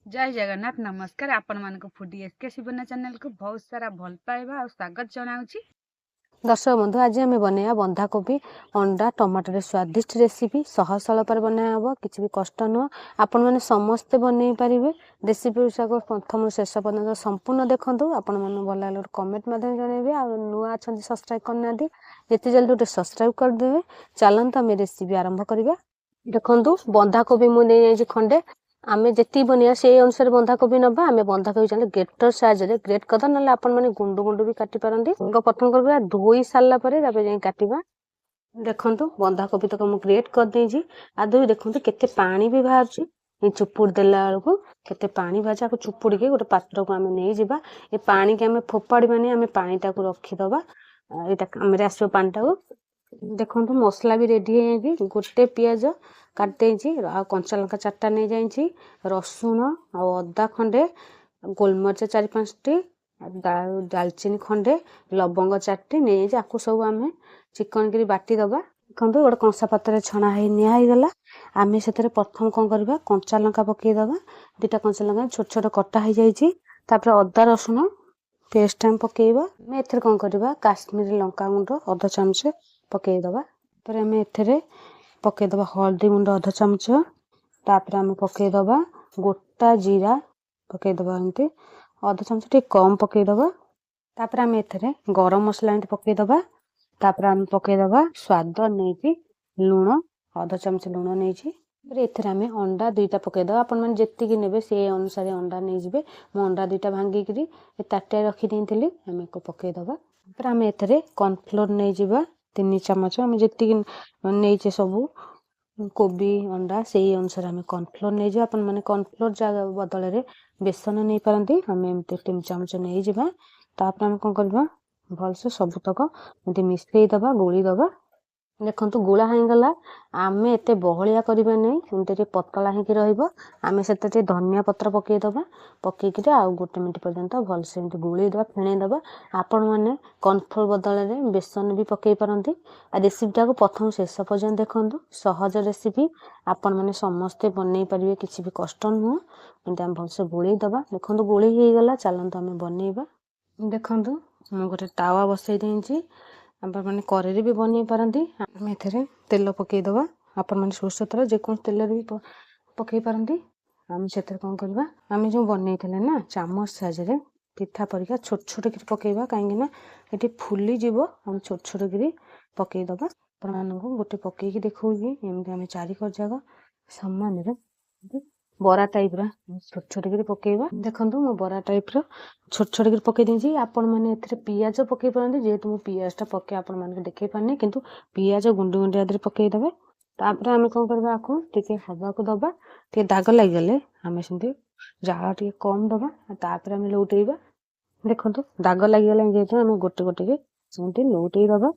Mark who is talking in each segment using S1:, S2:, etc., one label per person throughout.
S1: जय जगन्नाथ नमस्कार आपण मानक फूडी एसके शिवना चैनल को बहुत सारा भल पाइबा और स्वागत जनाऊँगी।
S2: दर्शक बंधु आज आम बनैया बंधाकोबी अंडा टमाटर स्वादिष्ट रेसिपी सहज सरल पर बनाया हम किसी भी कष्ट नुह आपण मैंने समस्ते बनई पारे रेसिपी को प्रथम शेष पर्यटन संपूर्ण देखूँ आपण मैंने भल लगे कमेंट मध्यम जनइबे आ नुआ अच्छा सब्सक्राइब करना जिते जल्दी गोटे सब्सक्राइब करदे। चलते आम रेसिपी आरंभ करवा। देखु बंधाकोबी मुझे खंडे आमे जेती बनिया से अनुसार बंधाकोबी नबा आमे बंधाकोबी चले ग्रेटर साइज रे ग्रेट करदा नले आपण माने गुंडु गुंडु भी काटी पारंदी। प्रथम करबा धोई सारला परे ताबे जे काटिबा। देखंतु बंधाकोबी तक हम ग्रेट कर देजी आदि देखंतु केते पानी भी बाहरची चुपुड़ देला बेलू केते पानी बाजा को चुपुड़ के गोटे पात्र को आमे नै जिबा। ए पानी के आमे फोपाड़ी माने आमे पानी टा को रखी दबा। एटा हमरे आसो पानी टा को देखंतु मसला भी रेडी है। गोटे पियाज काटे आ कंचा लंका 4टा नहीं जाइए रसुण आ अदा खंडे गोलमरिच 4-5टी दालचीनी खंडे लवंग 4टी नहीं जाकू सब आम चिकन करी बाटी दबा। देखो गोटे कंसा पात्र छणा है निगला आम से प्रथम कौन करवा कंचा लंका पकईदबा। 2टा कंचा लंका छोट छोट कटा हो जापर अदा रसुण पेस्ट आम पकईबा। आम एथर कौन करवा काश्मीरी लंका गुंड अधा चामच पकईदबा। आम एथरे पकईदबा हल्दी गुंड अधा चामच तापर आम पकईदबा गोटा जीरा पकईदबा एमती अधा चामच टे कम पकईदबा। तापर आम एथरे गरम मसला एमती पकईदबा। तापर आम पकईदबा स्वाद नहीं लुण अधा चामच लुण नहीं एथरे आम अंडा 2टा पकईदबा। आपण मैंने जेतिकी नेबे से अनुसार अंडा नहीं जिबे। मो अंडा 2टा भांगिकी ताटे रखी देइथिली आम को पकईदबा। तापर आम एथरे कॉर्नफ्लोर नहीं जिबा 3 चामच आम जेतिकी नहीं सबू कोबी अंडा से अनुसार आम कॉर्नफ्लोर नहीं जा। अपन माने कॉर्नफ्लोर जगह बदल रे बेसन नहीं पारंती आम एमती 3 चामच नहीं जिबा। तापर आम कौन करबा भलसे सबुतक एमती मिसई दबा गोली दबा। देखंतु गोला होगला आम एते बहलिया करबा नहीं एमती पतला होगी रहिबो। आम से धनिया पत्र पकईदबा पकईकि आ 1 मिनिट पर्यंत भलसे एमती गोली दबा फेणई दबा। आपण माने कॉर्नफ्लोर बदल रे बेसन भी पकई पारंती। आ रेसिपीटा को प्रथम शेष पर्यंत देखंतु सहज रेसिपी आपण माने समस्ते बनई पारे किसी भी कष्ट नुह। एमती आम भलसे गोली दबा। देखंतु गोली होगला चलते आम बनईबा। देखंतु मु गोटे तावा बसई देइछि आपण माने करेरी भी बनई पारंती। आम एथरे तेल पकईदबा आपण माने सोरष तेल जेकोन तेल भी पकई पारंती। आम से कौन करवा आम जो बनई ना चामच साइज रे पिठा परिका छोट छोट कर पकईबा कहीं ये फुली जीव हम छोट छोट कर पकईदबा। आपण गोटे पकईकी देखी एमती आम 4 जगह सामान बरा टाइप छोट छोट कर पकईबा। देखंतु मो बरा टाइप छोट छोट कर पकई देइछि। आपण माने एथरे पियाज पकई पारंती जेहेतु मो पियाजटा पके आपण माने देखै पारनी किंतु पियाज गुंडी गुंडी आदि पकई देबे। तापर आम कौन करबा आको टिके हवा को दबा टे दाग लग गले आम सेमती जाळ टिके कम दबा। तापर आम लौटेइबा। देखंतु दाग लग गले जेहेतु आम गोटे गोटे के सेमती लौटेइ दबा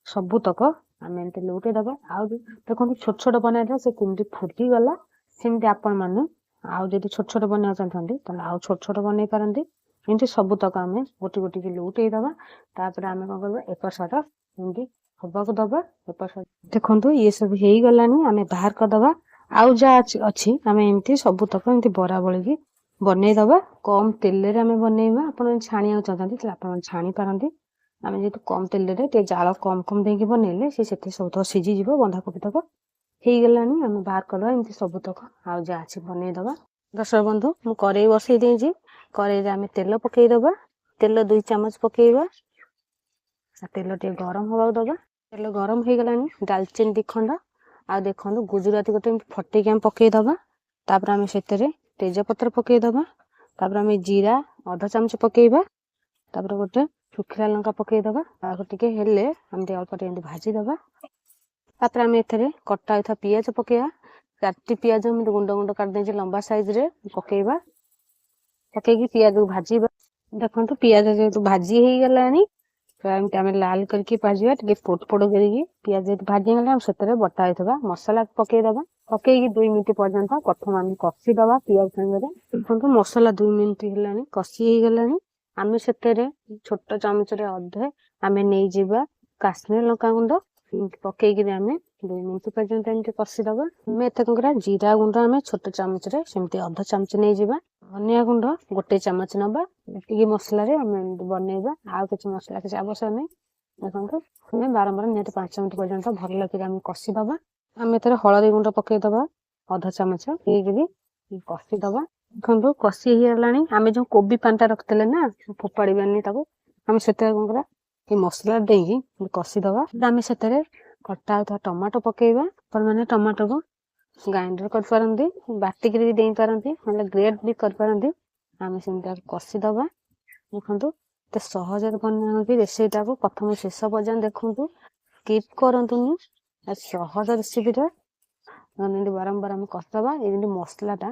S2: सबुतक आम एमती लौटे दबा। आ देखंतु छोट छोट बनाइला से केमती फुटी गला सेमती आपण माने आउ जदि छोट छोट बना चाहते ताले आउ छोट छोट बनई पारंती। एमती सबुतक आम गोटे गोटे के लौटेइ दबा। तापर आम कौन करबा एपर साइड एमती हवा को दबा एपर साइड। देखंतु ये सब हेई गलानी आम बाहर कर दबा। आउ जा अच्छी आम एमती सबुतक एमती बरा बळी बनई दबा। कम तेल रे आम बनईबा। आपण छाणिया चाहते ताले आपण छाणी पारंती। आम जेहेतु कम तेल रे टे जाळ कम कम देके बनइले से सब सीझी जीव बंधाकोबी तक ହେଇଗଲାଣି ଆମେ ବାହାର କରିଦେବା। ଏମିତି ସବୁତକ ଆଉ ଯାହା ଅଛି ବନେଇଦବା। ଦର୍ଶକ ବନ୍ଧୁ ମୁଁ କରେଇ ବସେଇ ଦେଇଛି। କରେଇରେ ଆମେ ତେଲ ପକେଇଦବା। ତେଲ 2 ଚାମଚ ପକେଇବା। ତେଲ ଟିକେ ଗରମ ହବାକୁ ଦବା। ତେଲ ଗରମ ହେଇଗଲାଣି ଡାଲଚିନି 2 ଖଣ୍ଡ ଆଉ ଦେଖନ୍ତୁ ଗୁଜୁରାତି ଗୋଟେ ଫଟେଇକି ଆମେ ପକେଇଦବା। ତାପରେ ଆମେ ସେଥିରେ ତେଜପତ୍ର ପକେଇଦବା। ତାପରେ ଆମେ ଜିରା ଅଧା ଚାମଚ ପକେଇବା। ତାପରେ ଗୋଟେ ଶୁଖିଲା ଲଙ୍କା ପକେଇଦବା। ତାକୁ ଟିକେ ହେଲେ ଆମେ ଟିକେ ଅଳ୍ପ ଟିକେ ଭାଜି ଦବା। तापर आम एथरे कटा होता पियाज पकेवा। 4टी पियाज गुंड गुंड काट देइछि लंबा साइज रे पकेवा। पकेकी पियाज को भाजीबा। देखंतु पियाज जेतु भाजी हेई गलानी एमती आम लाल करके भाजीबा टिके पोट पोट करके पियाज जेतु भाजी गला हम सेतरे बटा होइतबा मसाला पकेई दबा। पकेकी 2 मिनिट पर्यंत प्रथम आम कसी दबा पियाज संगे। देखंतु मसाला 2 मिनिट हेलानी कसी हेई गलानी आम सेतरे छोट चामच रे अधे आम नै जिबा काश्मीर लंका गुंड पकेकी आम 2 ମିନିଟ୍ ପର୍ଯ୍ୟନ୍ତ ଏମିତି କଷିଦବା। ଆମେ ଏତେ କଣ କରିବା, ଜିରା ଗୁଣ୍ଡ ଆମେ ଛୋଟ ଚାମଚରେ ସେମିତି ଅଧ ଚାମଚ ନେଇଯିବା। ଧନିଆ ଗୁଣ୍ଡ 1 ଚାମଚ ନବା। ଏତିକି ମସଲାରେ ଆମେ ଏମିତି ବନେଇବା, ଆଉ କିଛି ମସଲା କିଛି ଆବଶ୍ୟକ ନାହିଁ। ଦେଖନ୍ତୁ ଆମେ ବାରମ୍ବାର ନିହାତି 5 ମିନିଟ୍ ପର୍ଯ୍ୟନ୍ତ ଭଲ କରି ଆମେ କଷିଦବା। ଆମେ ଏଥିରେ ହଳଦୀ ଗୁଣ୍ଡ ପକେଇଦବା ଅଧ ଚାମଚ ଦେଇକିରି କଷିଦବା। ଦେଖନ୍ତୁ କଷି ହେଇଗଲାଣି। ଆମେ ଯୋଉ କୋବି ପାଣିଟା ରଖିଥିଲେ ନା, ଫୋପାଡ଼ିବାନି ତାକୁ। ଆମେ ସେଥିରେ କଣ କରିବା, ଏ ମସଲା ଦେଇକି କଷିଦବା। ଆମେ ସେଥିରେ କଟା ହେଇଥିବା ଟମାଟୋ ପକେଇବା। ଆପଣମାନେ ଟମାଟୋକୁ ଗ୍ରାଇଣ୍ଡର କରିପାରନ୍ତି, ବାଟିକିରି ବି ଦେଇପାରନ୍ତି, ନହେଲେ ଗ୍ରେଟ୍ ବି କରିପାରନ୍ତି। ଆମେ ସେମିତି କଷିଦବା। ଦେଖନ୍ତୁ ଏତେ ସହଜରେ ବନା ହଉଛି ରେସିପିଟାକୁ ପ୍ରଥମେ ଶେଷ ପର୍ଯ୍ୟନ୍ତ ଦେଖନ୍ତୁ, ସ୍କିପ୍ କରନ୍ତୁନି। ସହଜ ରେସିପିଟା ଯେମିତି ବାରମ୍ବାର ଆମେ କଷିଦବା। ଯେମିତି ମସଲାଟା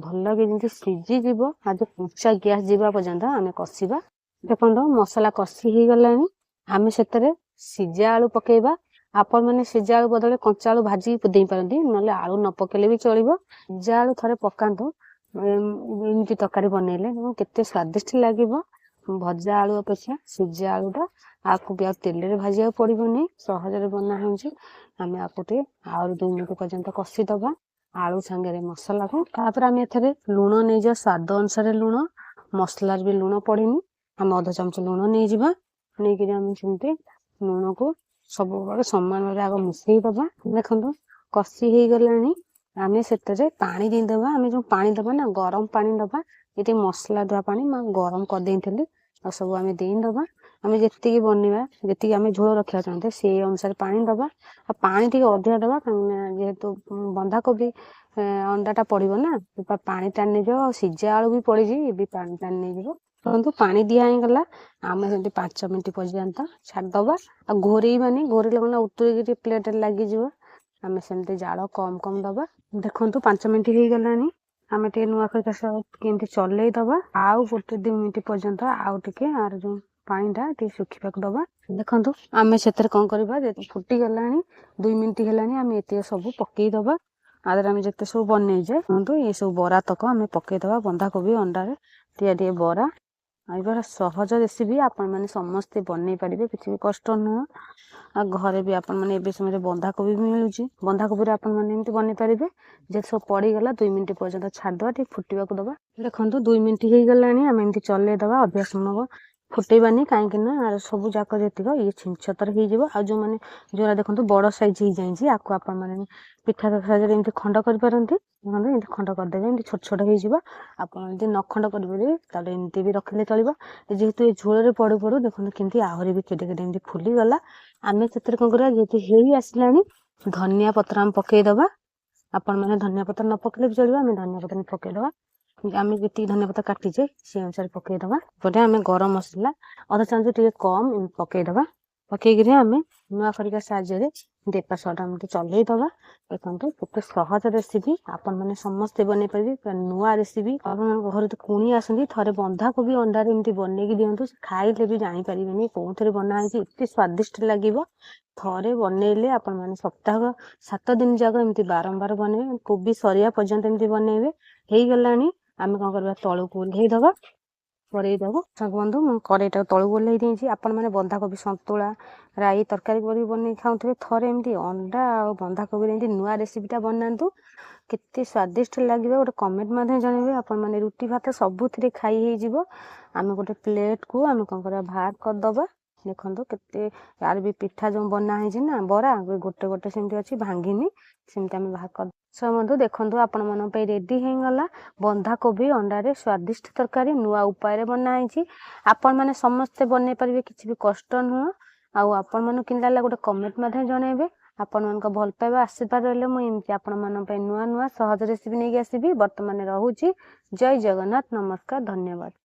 S2: ଭଲକି ଯେମିତି ସିଝିଯିବ, ଆଉ ଯୋଉ କଞ୍ଚା ଗ୍ୟାସ୍ ଯିବା ପର୍ଯ୍ୟନ୍ତ ଆମେ କଷିବା। ଦେଖନ୍ତୁ ମସଲା କଷି ହେଇଗଲାଣି। ଆମେ ସେଥିରେ ସିଝା ଆଳୁ ପକେଇବା। ଆପଣମାନେ ସିଝା ଆଳୁ ବଦଳରେ କଞ୍ଚା ଆଳୁ ଭାଜିକି ଦେଇପାରନ୍ତି, ନହେଲେ ଆଳୁ ନ ପକେଇଲେ ବି ଚଳିବ। ସିଝା ଆଳୁ ଥରେ ପକାନ୍ତୁ, ଏମିତି ତରକାରୀ ବନେଇଲେ କେତେ ସ୍ୱାଦିଷ୍ଟ ଲାଗିବ। ଭଜା ଆଳୁ ଅପେକ୍ଷା ସିଝା ଆଳୁଟା, ଆକୁ ବି ଆଉ ତେଲରେ ଭାଜିବାକୁ ପଡିବନି, ସହଜରେ ବନା ହେଉଛି। ଆମେ ଆକୁ ଟିକେ ଆହୁରି 2 ମିନିଟ୍ ପର୍ଯ୍ୟନ୍ତ କଷିଦବା ଆଳୁ ସାଙ୍ଗରେ ମସଲାକୁ। ତାପରେ ଆମେ ଏଥିରେ ଲୁଣ ନେଇଯିବା, ସ୍ୱାଦ ଅନୁସାରେ ଲୁଣ। ମସଲାରେ ବି ଲୁଣ ପଡିନି, ଆମେ ଅଧ ଚାମଚ ଲୁଣ ନେଇଯିବା। ନେଇକିରି ଆମେ ସେମିତି ଲୁଣକୁ ସବୁବେଳେ ସମାନ ଭାବରେ ଆଗ ମିଶେଇ ଦବା। ଦେଖନ୍ତୁ କଷି ହେଇଗଲାଣି। ଆମେ ସେଥିରେ ପାଣି ଦେଇଦବା। ଆମେ ଯୋଉ ପାଣି ଦବା ନା, ଗରମ ପାଣି ଦବା। ଏଠି ମସଲା ଧୁଆ ପାଣି ମୁଁ ଗରମ କରିଦେଇଥିଲି, ଆଉ ସବୁ ଆମେ ଦେଇଦବା। ଆମେ ଯେତିକି ବନେଇବା, ଯେତିକି ଆମେ ଝୋଳ ରଖିବାକୁ ଚାହୁଁଛେ ସେଇ ଅନୁସାରେ ପାଣି ଦବା। ଆଉ ପାଣି ଟିକେ ଅଧିକା ଦବା, କାହିଁକିନା ଯେହେତୁ ବନ୍ଧାକୋବି ଅଣ୍ଡାଟା ପଡିବ ନା, ପାଣି ଟାଣି ନେଇଯିବ। ଆଉ ସିଝା ଆଳୁ ବି ପଡିଛି, ଏ ବି ପାଣି ଟାଣି ନେଇଯିବ। ଦେଖନ୍ତୁ ପାଣି ଦିଆ ହେଇଗଲା। ଆମେ ସେମିତି 5 ମିନିଟ୍ ପର୍ଯ୍ୟନ୍ତ ଛାଡ଼ିଦବା। ଆଉ ଘୋରେଇବାନି, ଘୋରେଇଲେ କଣ ଉତୁରିକି ଟିକେ ପ୍ଲେଟରେ ଲାଗିଯିବ। ଆମେ ସେମିତି ଜାଳ କମ କମ ଦବା। ଦେଖନ୍ତୁ 5 ମିନିଟ୍ ହେଇଗଲାଣି। ଆମେ ଟିକେ ନୂଆ କରି କେମିତି ଚଲେଇ ଦବା। ଆଉ 1-2 ମିନିଟ୍ ପର୍ଯ୍ୟନ୍ତ ଆଉ ଟିକେ ଆର ଯୋଉ ପାଣିଟା ଟିକେ ଶୁଖିବାକୁ ଦବା। ଦେଖନ୍ତୁ ଆମେ ସେଥିରେ କଣ କରିବା, ଫୁଟିଗଲାଣି, 2 ମିନିଟ୍ ହେଲାଣି। ଆମେ ଏତିକି ସବୁ ପକେଇଦବା। ଆରେ ଆମେ ଯେତେ ସବୁ ବନେଇଛେ, ଏ ସବୁ ବରା ତକ ଆମେ ପକେଇଦବା। ବନ୍ଧାକୋବି ଅଣ୍ଡାରେ ତିଆରି ବରା। ଏଇଭଳିଆ ସହଜ ରେସିପି ଆପଣମାନେ ସମସ୍ତେ ବନେଇ ପାରିବେ, କିଛି ବି କଷ୍ଟ ନୁହଁ। ଆଉ ଘରେ ବି ଆପଣମାନେ ଏବେ ସମୟରେ ବନ୍ଧାକୋବି ବି ମିଳୁଛି, ବନ୍ଧାକୋବିରେ ଆପଣମାନେ ଏମିତି ବନେଇ ପାରିବେ। ଯେତେ ସବୁ ପଡ଼ିଗଲା 2 ମିନିଟ୍ ପର୍ଯ୍ୟନ୍ତ ଛାଡ଼ିଦେବା, ଟିକେ ଫୁଟିବାକୁ ଦେବା। ଦେଖନ୍ତୁ 2 ମିନିଟ୍ ହେଇଗଲାଣି। ଆମେ ଏମିତି ଚଲେଇ ଦେବା, ଅଧିକ ସମୟ ଫୁଟେଇବାନି, କାହିଁକି ନା ସବୁ ଯାକ ଯେତିକ ଇଏ ଛିଞ୍ଚତରେ ହେଇଯିବ। ଆଉ ଯୋଉରା ଦେଖନ୍ତୁ ବଡ଼ ସାଇଜ ହେଇଯାଇଛି, ଆକୁ ଆପଣମାନେ ପିଠା ସାହାଯ୍ୟରେ ଏମିତି ଖଣ୍ଡ କରିପାରନ୍ତି। ଦେଖନ୍ତୁ ଏମିତି ଖଣ୍ଡ କରିଦେବେ, ଏମିତି ଛୋଟ ଛୋଟ ହେଇଯିବ। ଆପଣ ଯଦି ନ ଖଣ୍ଡ କରିପାରିବେ ତାହେଲେ ଏମିତି ବି ରଖିଲେ ଚଳିବ। ଯେହେତୁ ଏ ଝୋଳରେ ପଡୁ ପଡୁ ଦେଖନ୍ତୁ କେମିତି ଆହୁରି ବି କେତେ କେତେ ଏମିତି ଫୁଲିଗଲା। ଆମେ ସେଥିରେ କଣ କରିବା, ଯେହେତୁ ହେଇ ଆସିଲାଣି, ଧନିଆ ପତ୍ର ଆମେ ପକେଇଦବା। ଆପଣମାନେ ଧନିଆ ପତ୍ର ନ ପକେଇଲେ ବି ଚଳିବ, ଆମେ ଧନିଆ ପତ୍ର ପକେଇଦବା। ଆମେ ଯେତିକି ଧନିଆ ପତ୍ର କାଟିଛେ ସେ ଅନୁସାରେ ପକେଇଦବା। ଏପଟେ ଆମେ ଗରମ ମସଲା ଅଧ ଚାମଚ ଟିକେ କମ ପକେଇଦବା। ପକେଇକିରି ଆମେ ନୂଆ ଖରିକା ସାହାଯ୍ୟରେ ଏପାଟ ସେପାଟ ଏମିତି ଚଲେଇଦବା। ଦେଖନ୍ତୁ କେତେ ସହଜ ରେସିପି, ଆପଣମାନେ ସମସ୍ତେ ବନେଇ ପାରିବେ। ନୂଆ ରେସିପି, ଆପଣମାନଙ୍କ ଘରେ ତ କୁଣି ଆସନ୍ତି, ଥରେ ବନ୍ଧାକୋବି ଅଣ୍ଡାରେ ଏମିତି ବନେଇକି ଦିଅନ୍ତୁ। ଖାଇଲେ ବି ଜାଣିପାରିବେନି କୋଉଥିରେ ବନା ହେଇଛି, ଏତେ ସ୍ୱାଦିଷ୍ଟ ଲାଗିବ। ଥରେ ବନେଇଲେ ଆପଣମାନେ ସପ୍ତାହ 7 ଦିନ ଯାକ ଏମିତି ବାରମ୍ବାର ବନେଇବେ, କୋବି ସରିବା ପର୍ଯ୍ୟନ୍ତ ଏମିତି ବନେଇବେ। ହେଇଗଲାଣି। ଆମେ କଣ କରିବା, ତଳକୁ ଓହ୍ଲେଇଦବା। କରେଇ ଦବ। ବନ୍ଧୁ ମୁଁ କରେଇଟାକୁ ତଳକୁ ଓହ୍ଲେଇ ଦେଇଛି। ଆପଣମାନେ ବନ୍ଧାକୋବି ସନ୍ତୁଳା, ରାଇ ତରକାରୀ କରି ବନେଇ ଖାଉଥିବେ, ଥରେ ଏମିତି ଅଣ୍ଡା ଆଉ ବନ୍ଧାକୋବିରେ ଏମିତି ନୂଆ ରେସିପିଟା ବନାନ୍ତୁ। କେତେ ସ୍ୱାଦିଷ୍ଟ ଲାଗିବ, ଗୋଟେ କମେଣ୍ଟ ମଧ୍ୟ ଜଣେଇବେ। ଆପଣମାନେ ରୁଟି ଭାତ ସବୁଥିରେ ଖାଇ ହେଇଯିବ। ଆମେ ଗୋଟେ ପ୍ଲେଟକୁ ଆମେ କଣ କରିବା, ବାହାର କରିଦବା। ଦେଖନ୍ତୁ କେତେ, ୟାର ବି ପିଠା ଯୋଉ ବନା ହେଇଛି ନା ବରା, ଗୋଟେ ଗୋଟେ ସେମିତି ଅଛି, ଭାଙ୍ଗିନି। ସେମିତି ଆମେ ବାହାର କରିଦବା। ବନ୍ଧୁ ଦେଖନ୍ତୁ ଆପଣମାନଙ୍କ ପାଇଁ ରେଡି ହେଇଗଲା ବନ୍ଧାକୋବି ଅଣ୍ଡାରେ ସ୍ୱାଦିଷ୍ଟ ତରକାରୀ। ନୂଆ ଉପାୟରେ ବନା ହେଇଛି, ଆପଣମାନେ ସମସ୍ତେ ବନେଇ ପାରିବେ, କିଛି ବି କଷ୍ଟ ନୁହଁ। ଆଉ ଆପଣମାନଙ୍କୁ କେମିତି ଲାଗିଲା ଗୋଟେ କମେଣ୍ଟ ମଧ୍ୟ ଜଣେଇବେ। ଆପଣମାନଙ୍କ ଭଲ ପାଇବା ଆଶୀର୍ବାଦ ରହିଲେ ମୁଁ ଏମିତି ଆପଣମାନଙ୍କ ପାଇଁ ନୂଆ ନୂଆ ସହଜ ରେସିପି ନେଇକି ଆସିବି। ବର୍ତ୍ତମାନ ରହୁଛି। ଜୟ ଜଗନ୍ନାଥ, ନମସ୍କାର, ଧନ୍ୟବାଦ।